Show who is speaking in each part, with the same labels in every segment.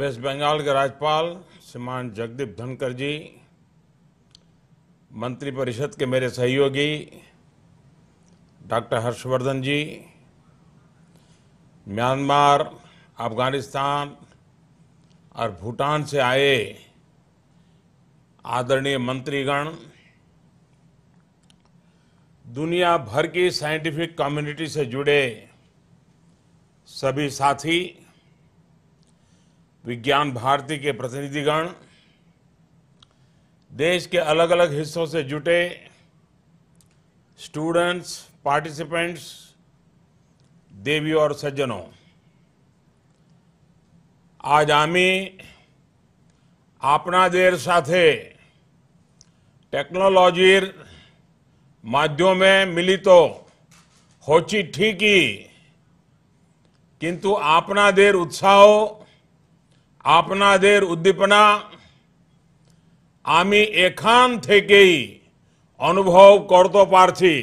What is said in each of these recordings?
Speaker 1: Waste Bengal के राज्यपाल श्रीमान जगदीप धनखड़ जी, मंत्रिपरिषद के मेरे सहयोगी डॉक्टर हर्षवर्धन जी, म्यांमार, अफगानिस्तान और भूटान से आए आदरणीय मंत्रीगण, दुनिया भर की साइंटिफिक कम्युनिटी से जुड़े सभी साथी, विज्ञान भारती के प्रतिनिधिगण, देश के अलग अलग हिस्सों से जुटे स्टूडेंट्स, पार्टिसिपेंट्स, देवी और सज्जनों, आज आमी आपनादेर साथे टेक्नोलॉजीर माध्यमे मिलित होची ठीकी, किंतु आपनादेर उत्साह, आपनादेर उद्दीपना आमी एखान थेकेई अनुभव करतो पारछी।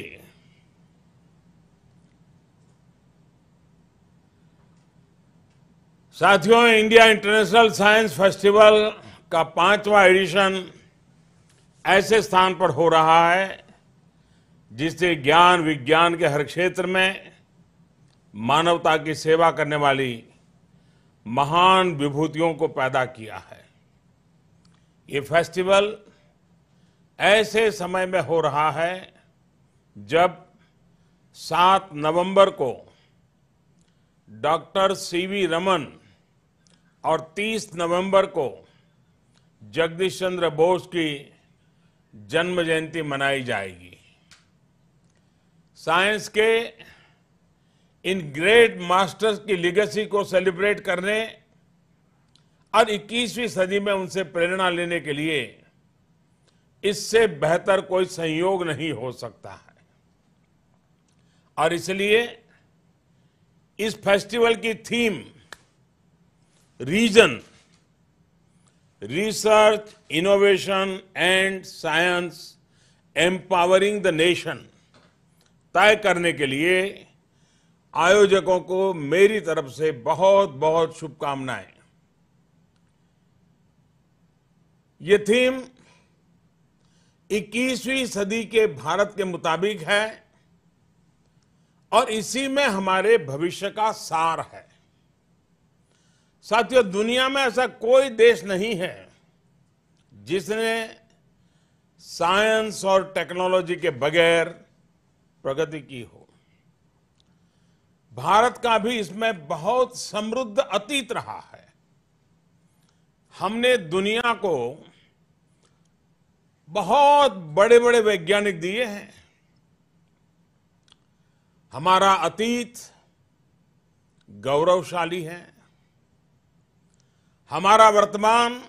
Speaker 1: साथियों, इंडिया इंटरनेशनल साइंस फेस्टिवल का 5वां एडिशन ऐसे स्थान पर हो रहा है जिससे ज्ञान विज्ञान के हर क्षेत्र में मानवता की सेवा करने वाली महान विभूतियों को पैदा किया है। ये फेस्टिवल ऐसे समय में हो रहा है जब 7 नवंबर को डॉक्टर सीवी रमन और 30 नवंबर को जगदीश चंद्र बोस की जन्म जयंती मनाई जाएगी। साइंस के इन ग्रेट मास्टर्स की लीगेसी को सेलिब्रेट करने और 21वीं सदी में उनसे प्रेरणा लेने के लिए इससे बेहतर कोई संयोग नहीं हो सकता है। और इसलिए इस फेस्टिवल की theme reason, research, innovation and science empowering the nation तय करने के लिए आयोजकों को मेरी तरफ से बहुत बहुत शुभकामनाएं। ये थीम 21वीं सदी के भारत के मुताबिक है और इसी में हमारे भविष्य का सार है। साथियों, दुनिया में ऐसा कोई देश नहीं है जिसने साइंस और टेक्नोलॉजी के बगैर प्रगति की हो। भारत का भी इसमें बहुत समृद्ध अतीत रहा है। हमने दुनिया को बहुत बड़े बड़े वैज्ञानिक दिए हैं। हमारा अतीत गौरवशाली है, हमारा वर्तमान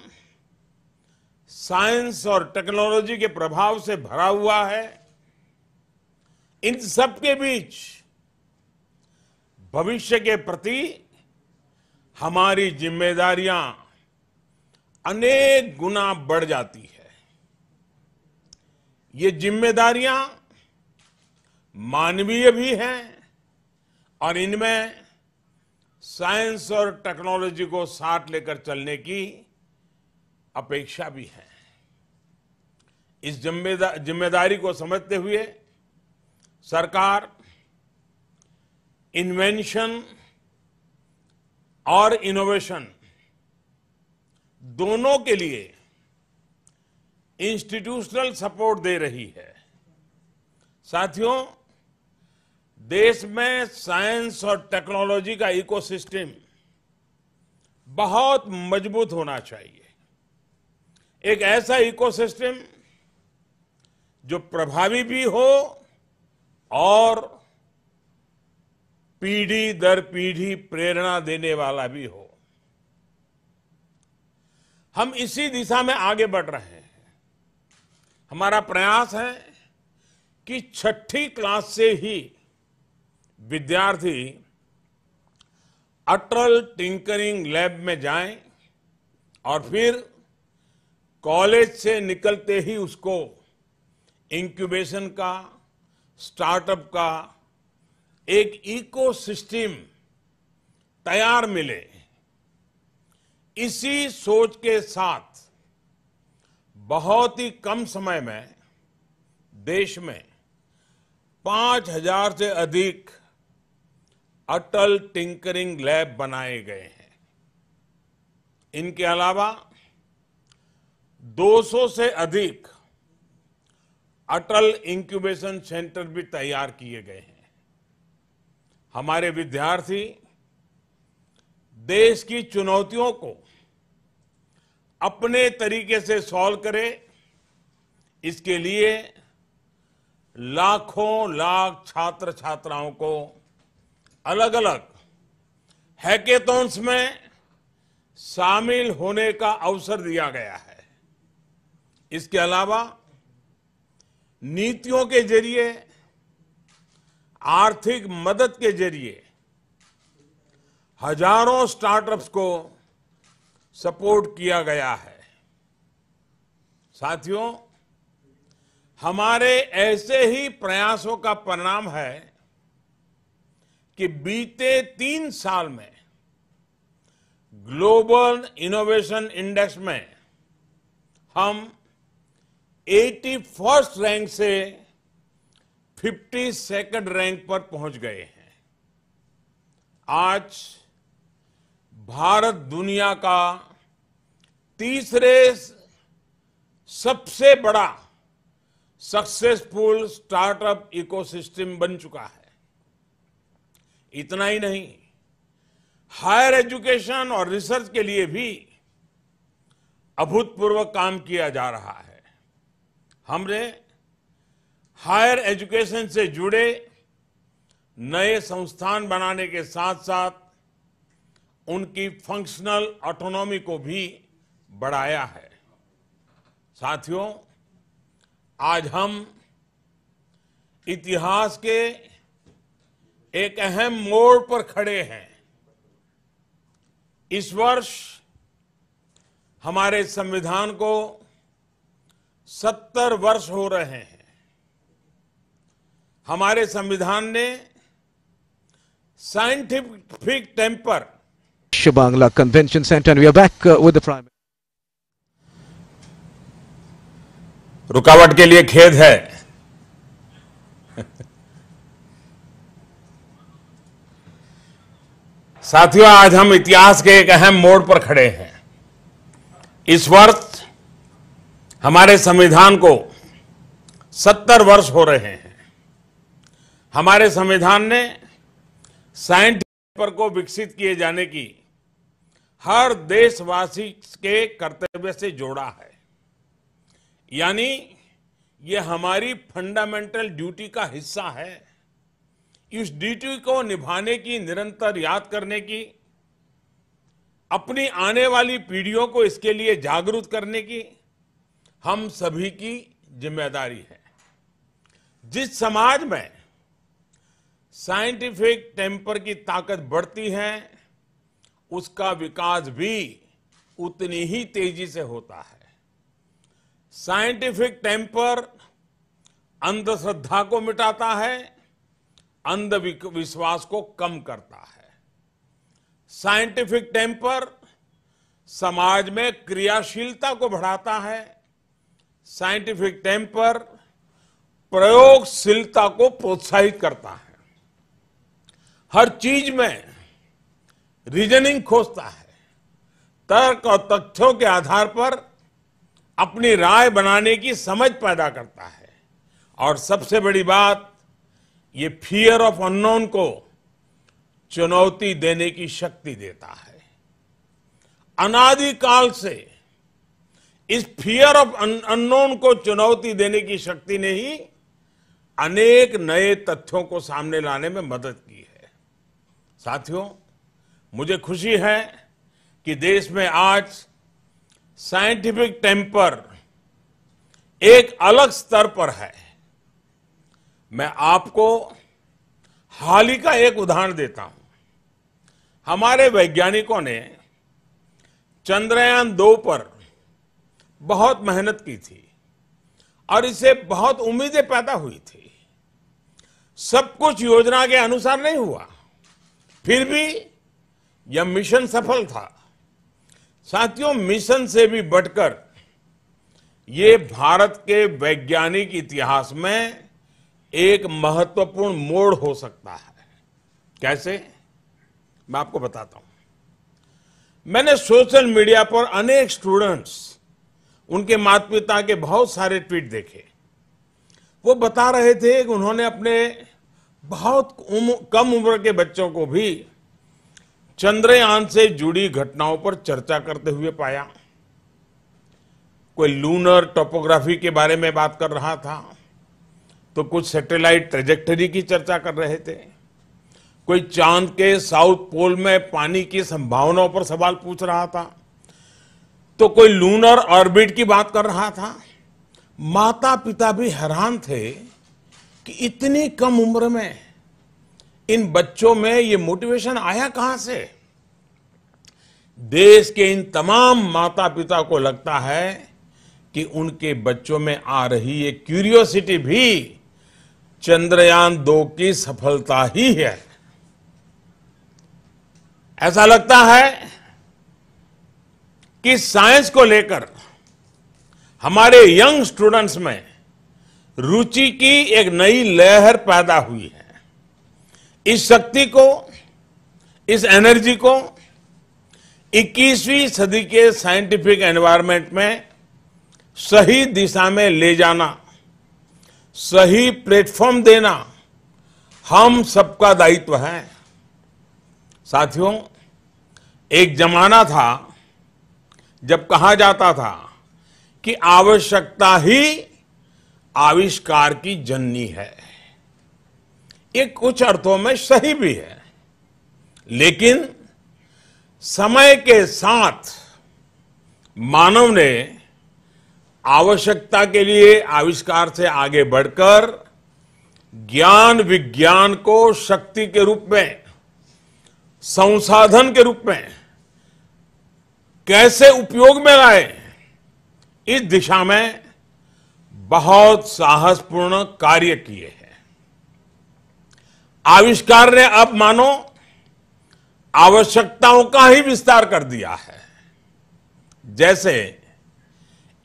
Speaker 1: साइंस और टेक्नोलॉजी के प्रभाव से भरा हुआ है। इन सब के बीच भविष्य के प्रति हमारी जिम्मेदारियां अनेक गुना बढ़ जाती है। ये जिम्मेदारियां मानवीय भी हैं और इनमें साइंस और टेक्नोलॉजी को साथ लेकर चलने की अपेक्षा भी है। इस जिम्मेदारी को समझते हुए सरकार इन्वेंशन और इनोवेशन दोनों के लिए इंस्टीट्यूशनल सपोर्ट दे रही है। साथियों, देश में साइंस और टेक्नोलॉजी का इकोसिस्टम बहुत मजबूत होना चाहिए। एक ऐसा इकोसिस्टम जो प्रभावी भी हो और पीढ़ी दर पीढ़ी प्रेरणा देने वाला भी हो। हम इसी दिशा में आगे बढ़ रहे हैं। हमारा प्रयास है कि 6ठी क्लास से ही विद्यार्थी अटल टिंकरिंग लैब में जाएं और फिर कॉलेज से निकलते ही उसको इंक्यूबेशन का, स्टार्टअप का एक इकोसिस्टम तैयार मिले। इसी सोच के साथ बहुत ही कम समय में देश में 5,000 से अधिक अटल टिंकरिंग लैब बनाए गए हैं। इनके अलावा 200 से अधिक अटल इंक्यूबेशन सेंटर भी तैयार किए गए हैं। हमारे विद्यार्थी देश की चुनौतियों को अपने तरीके से सॉल्व करे, इसके लिए लाखों लाख छात्र छात्राओं को अलग अलग हैकेथॉन्स में शामिल होने का अवसर दिया गया है। इसके अलावा नीतियों के जरिए, आर्थिक मदद के जरिए हजारों स्टार्टअप्स को सपोर्ट किया गया है। साथियों, हमारे ऐसे ही प्रयासों का परिणाम है कि बीते 3 साल में ग्लोबल इनोवेशन इंडेक्स में हम 81st रैंक से 52nd रैंक पर पहुंच गए हैं। आज भारत दुनिया का तीसरे सबसे बड़ा सक्सेसफुल स्टार्टअप इकोसिस्टम बन चुका है। इतना ही नहीं, हायर एजुकेशन और रिसर्च के लिए भी अभूतपूर्व काम किया जा रहा है। हमने हायर एजुकेशन से जुड़े नए संस्थान बनाने के साथ साथ उनकी फंक्शनल ऑटोनॉमी को भी बढ़ाया है। साथियों, आज हम इतिहास के एक अहम मोड़ पर खड़े हैं। इस वर्ष हमारे संविधान को 70 वर्ष हो रहे हैं। हमारे संविधान ने scientific temper
Speaker 2: Bangla Convention Center, and we are back with the Prime.
Speaker 1: रुकावट के लिए खेद है। साथियों, आज हम इतिहास के एक अहम मोड़ पर खड़े हैं। इस वर्ष हमारे संविधान को 70 वर्ष हो रहे हैं। हमारे संविधान ने साइंटिफिक पेपर को विकसित किए जाने की हर देशवासी के कर्तव्य से जोड़ा है। यानी ये हमारी फंडामेंटल ड्यूटी का हिस्सा है। इस ड्यूटी को निभाने की, निरंतर याद करने की, अपनी आने वाली पीढ़ियों को इसके लिए जागरूक करने की हम सभी की जिम्मेदारी है। जिस समाज में साइंटिफिक टेम्पर की ताकत बढ़ती है, उसका विकास भी उतनी ही तेजी से होता है। साइंटिफिक टेम्पर अंधश्रद्धा को मिटाता है, अंधविश्वास को कम करता है। साइंटिफिक टेम्पर समाज में क्रियाशीलता को बढ़ाता है। साइंटिफिक टेम्पर प्रयोगशीलता को प्रोत्साहित करता है। हर चीज में रीजनिंग खोजता है, तर्क और तथ्यों के आधार पर अपनी राय बनाने की समझ पैदा करता है। और सबसे बड़ी बात, ये फियर ऑफ अननोन को चुनौती देने की शक्ति देता है। अनादिकाल से इस फियर ऑफ अननोन को चुनौती देने की शक्ति ने ही अनेक नए तथ्यों को सामने लाने में मदद की है। साथियों, मुझे खुशी है कि देश में आज साइंटिफिक टेम्पर एक अलग स्तर पर है। मैं आपको हाल ही का एक उदाहरण देता हूं। हमारे वैज्ञानिकों ने चंद्रयान 2 पर बहुत मेहनत की थी और इससे बहुत उम्मीदें पैदा हुई थी। सब कुछ योजना के अनुसार नहीं हुआ, फिर भी यह मिशन सफल था। साथियों, मिशन से भी बढ़कर ये भारत के वैज्ञानिक इतिहास में एक महत्वपूर्ण मोड़ हो सकता है। कैसे? मैं आपको बताता हूं। मैंने सोशल मीडिया पर अनेक स्टूडेंट्स, उनके माता पिता के बहुत सारे ट्वीट देखे। वो बता रहे थे कि उन्होंने अपने बहुत कम उम्र के बच्चों को भी चंद्रयान से जुड़ी घटनाओं पर चर्चा करते हुए पाया। कोई लूनर टोपोग्राफी के बारे में बात कर रहा था, तो कुछ सैटेलाइट ट्रेजेक्टरी की चर्चा कर रहे थे, कोई चांद के साउथ पोल में पानी की संभावनाओं पर सवाल पूछ रहा था, तो कोई लूनर ऑर्बिट की बात कर रहा था। माता पिता भी हैरान थे कि इतनी कम उम्र में इन बच्चों में ये मोटिवेशन आया कहां से। देश के इन तमाम माता पिता को लगता है कि उनके बच्चों में आ रही ये क्यूरियोसिटी भी चंद्रयान 2 की सफलता ही है। ऐसा लगता है कि साइंस को लेकर हमारे यंग स्टूडेंट्स में रुचि की एक नई लहर पैदा हुई है। इस शक्ति को, इस एनर्जी को 21वीं सदी के साइंटिफिक एनवायरनमेंट में सही दिशा में ले जाना, सही प्लेटफॉर्म देना हम सबका दायित्व है। साथियों, एक जमाना था जब कहा जाता था कि आवश्यकता ही आविष्कार की जननी है। ये कुछ अर्थों में सही भी है, लेकिन समय के साथ मानव ने आवश्यकता के लिए आविष्कार से आगे बढ़कर ज्ञान विज्ञान को शक्ति के रूप में, संसाधन के रूप में कैसे उपयोग में लाए, इस दिशा में बहुत साहसपूर्ण कार्य किए हैं। आविष्कार ने अब मानो आवश्यकताओं का ही विस्तार कर दिया है। जैसे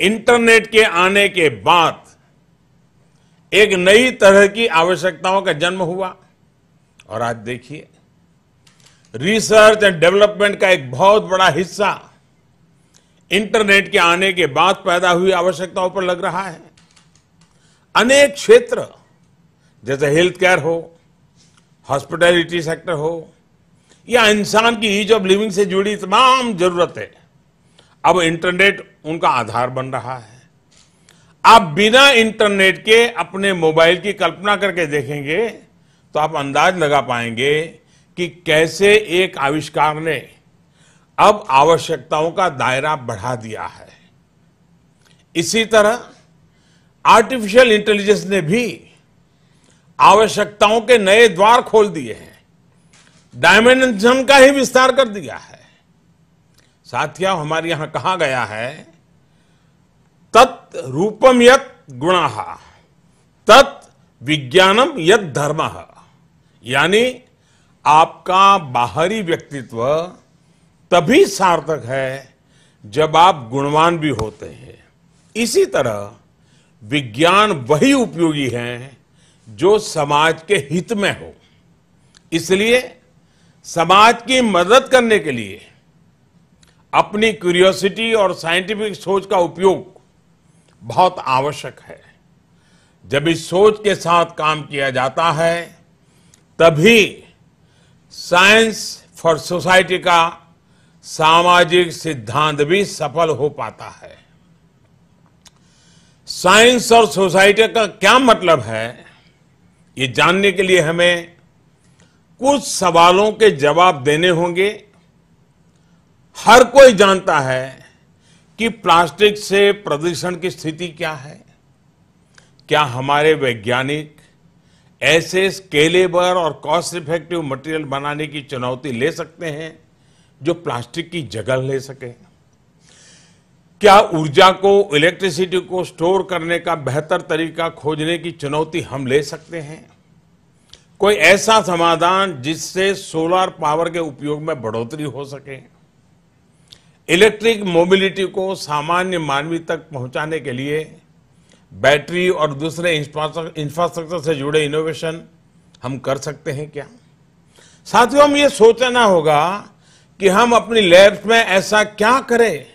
Speaker 1: इंटरनेट के आने के बाद एक नई तरह की आवश्यकताओं का जन्म हुआ, और आज देखिए रिसर्च एंड डेवलपमेंट का एक बहुत बड़ा हिस्सा इंटरनेट के आने के बाद पैदा हुई आवश्यकताओं पर लग रहा है। अनेक क्षेत्र जैसे हेल्थ केयर हो, हॉस्पिटैलिटी सेक्टर हो, या इंसान की ईज ऑफ लिविंग से जुड़ी तमाम जरूरतें, अब इंटरनेट उनका आधार बन रहा है। आप बिना इंटरनेट के अपने मोबाइल की कल्पना करके देखेंगे तो आप अंदाज लगा पाएंगे कि कैसे एक आविष्कार ने अब आवश्यकताओं का दायरा बढ़ा दिया है। इसी तरह आर्टिफिशियल इंटेलिजेंस ने भी आवश्यकताओं के नए द्वार खोल दिए हैं, डायमेंशन का ही विस्तार कर दिया है। साथियों, हमारे यहां कहा गया है, तत् रूपम यत् गुणः तत् विज्ञानम यत् धर्मः, यानी आपका बाहरी व्यक्तित्व तभी सार्थक है जब आप गुणवान भी होते हैं। इसी तरह विज्ञान वही उपयोगी है जो समाज के हित में हो। इसलिए समाज की मदद करने के लिए अपनी क्यूरियोसिटी और साइंटिफिक सोच का उपयोग बहुत आवश्यक है। जब इस सोच के साथ काम किया जाता है, तभी साइंस फॉर सोसाइटी का सामाजिक सिद्धांत भी सफल हो पाता है। साइंस और सोसाइटी का क्या मतलब है, ये जानने के लिए हमें कुछ सवालों के जवाब देने होंगे। हर कोई जानता है कि प्लास्टिक से प्रदूषण की स्थिति क्या है। क्या हमारे वैज्ञानिक ऐसे स्केलेबल और कॉस्ट इफेक्टिव मटेरियल बनाने की चुनौती ले सकते हैं जो प्लास्टिक की जगह ले सके? क्या ऊर्जा को, इलेक्ट्रिसिटी को स्टोर करने का बेहतर तरीका खोजने की चुनौती हम ले सकते हैं? कोई ऐसा समाधान जिससे सोलर पावर के उपयोग में बढ़ोतरी हो सके? इलेक्ट्रिक मोबिलिटी को सामान्य मानवी तक पहुंचाने के लिए बैटरी और दूसरे इंफ्रास्ट्रक्चर से जुड़े इनोवेशन हम कर सकते हैं क्या? साथियों, हम ये सोचना होगा कि हम अपनी लैब्स में ऐसा क्या करें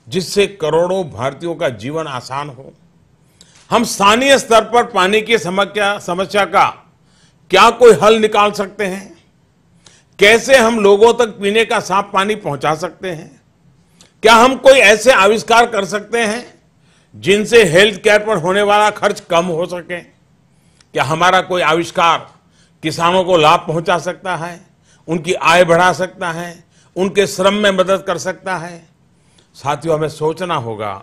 Speaker 1: जिससे करोड़ों भारतीयों का जीवन आसान हो। हम स्थानीय स्तर पर पानी की समस्या का क्या कोई हल निकाल सकते हैं? कैसे हम लोगों तक पीने का साफ पानी पहुंचा सकते हैं? क्या हम कोई ऐसे आविष्कार कर सकते हैं जिनसे हेल्थ केयर पर होने वाला खर्च कम हो सके? क्या हमारा कोई आविष्कार किसानों को लाभ पहुंचा सकता है, उनकी आय बढ़ा सकता है, उनके श्रम में मदद कर सकता है? साथियों, हमें सोचना होगा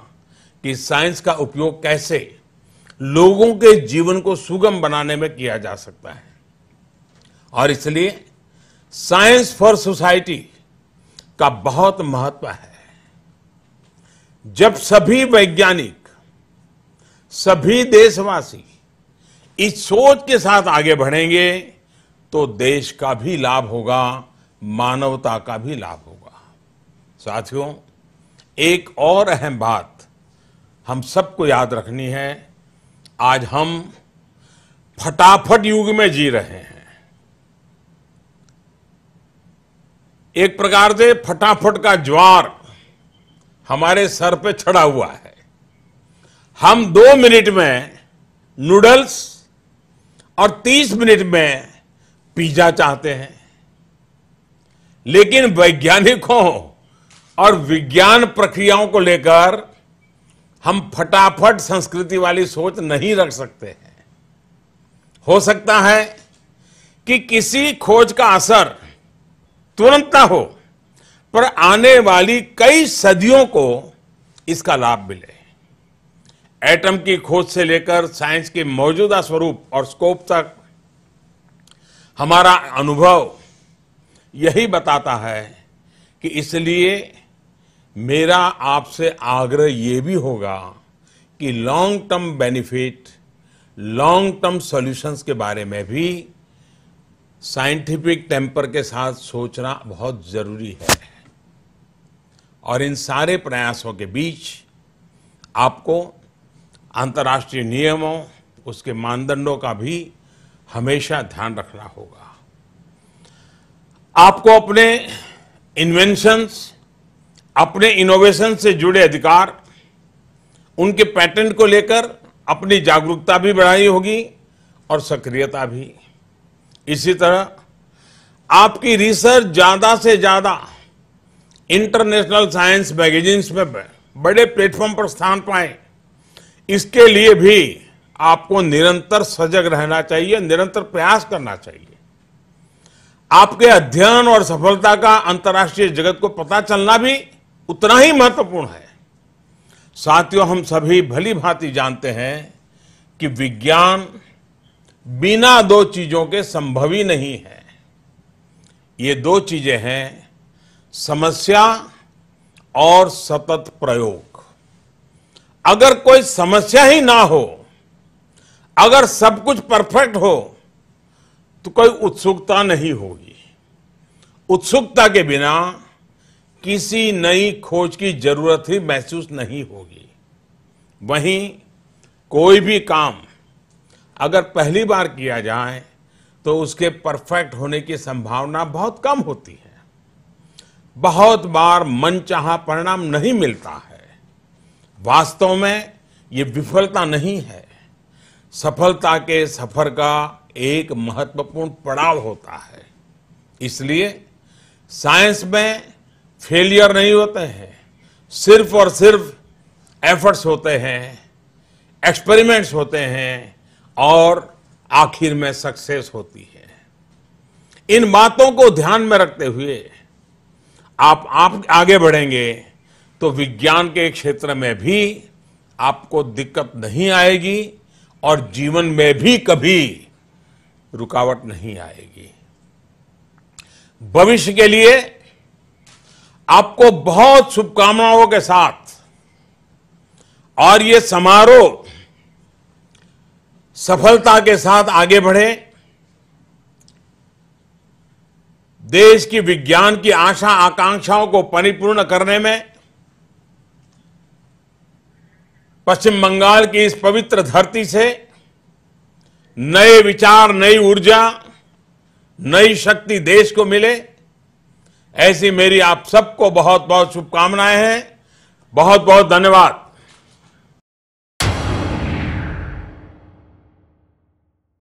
Speaker 1: कि साइंस का उपयोग कैसे लोगों के जीवन को सुगम बनाने में किया जा सकता है। और इसलिए साइंस फॉर सोसाइटी का बहुत महत्व है। जब सभी वैज्ञानिक, सभी देशवासी इस सोच के साथ आगे बढ़ेंगे तो देश का भी लाभ होगा, मानवता का भी लाभ होगा। साथियों, एक और अहम बात हम सबको याद रखनी है। आज हम फटाफट युग में जी रहे हैं। एक प्रकार से फटाफट का ज्वार हमारे सर पे चढ़ा हुआ है। हम 2 मिनट में नूडल्स और 30 मिनट में पिज्जा चाहते हैं। लेकिन वैज्ञानिकों और विज्ञान प्रक्रियाओं को लेकर हम फटाफट संस्कृति वाली सोच नहीं रख सकते हैं। हो सकता है कि किसी खोज का असर तुरंत ना हो, पर आने वाली कई सदियों को इसका लाभ मिले। एटम की खोज से लेकर साइंस के मौजूदा स्वरूप और स्कोप तक हमारा अनुभव यही बताता है कि इसलिए मेरा आपसे आग्रह ये भी होगा कि long term benefit, long term solutions के बारे में भी साइंटिफिक टेम्पर के साथ सोचना बहुत जरूरी है। और इन सारे प्रयासों के बीच आपको अंतर्राष्ट्रीय नियमों, उसके मानदंडों का भी हमेशा ध्यान रखना होगा। आपको अपने इन्वेंशंस, अपने इनोवेशन से जुड़े अधिकार, उनके पैटेंट को लेकर अपनी जागरूकता भी बढ़ानी होगी और सक्रियता भी। इसी तरह आपकी रिसर्च ज्यादा से ज्यादा इंटरनेशनल साइंस मैगजीन्स में बड़े प्लेटफॉर्म पर स्थान पाए, इसके लिए भी आपको निरंतर सजग रहना चाहिए, निरंतर प्रयास करना चाहिए। आपके अध्ययन और सफलता का अंतर्राष्ट्रीय जगत को पता चलना भी उतना ही महत्वपूर्ण है। साथियों, हम सभी भली भांति जानते हैं कि विज्ञान बिना 2 चीजों के संभव ही नहीं है। ये 2 चीजें हैं, समस्या और सतत प्रयोग। अगर कोई समस्या ही ना हो, अगर सब कुछ परफेक्ट हो, तो कोई उत्सुकता नहीं होगी। उत्सुकता के बिना किसी नई खोज की जरूरत ही महसूस नहीं होगी। वहीं कोई भी काम अगर पहली बार किया जाए तो उसके परफेक्ट होने की संभावना बहुत कम होती है। बहुत बार मनचाहा परिणाम नहीं मिलता है। वास्तव में ये विफलता नहीं है, सफलता के सफर का एक महत्वपूर्ण पड़ाव होता है। इसलिए साइंस में फेलियर नहीं होते हैं, सिर्फ और सिर्फ एफर्ट्स होते हैं, एक्सपेरिमेंट्स होते हैं और आखिर में सक्सेस होती है। इन बातों को ध्यान में रखते हुए आप आगे बढ़ेंगे तो विज्ञान के क्षेत्र में भी आपको दिक्कत नहीं आएगी और जीवन में भी कभी रुकावट नहीं आएगी। भविष्य के लिए आपको बहुत शुभकामनाओं के साथ और ये समारोह सफलता के साथ आगे बढ़े। देश की विज्ञान की आशा आकांक्षाओं को परिपूर्ण करने में पश्चिम बंगाल की इस पवित्र धरती से नए विचार, नई ऊर्जा, नई शक्ति देश को मिले, ऐसी मेरी आप सबको बहुत बहुत शुभकामनाएं हैं। बहुत बहुत धन्यवाद।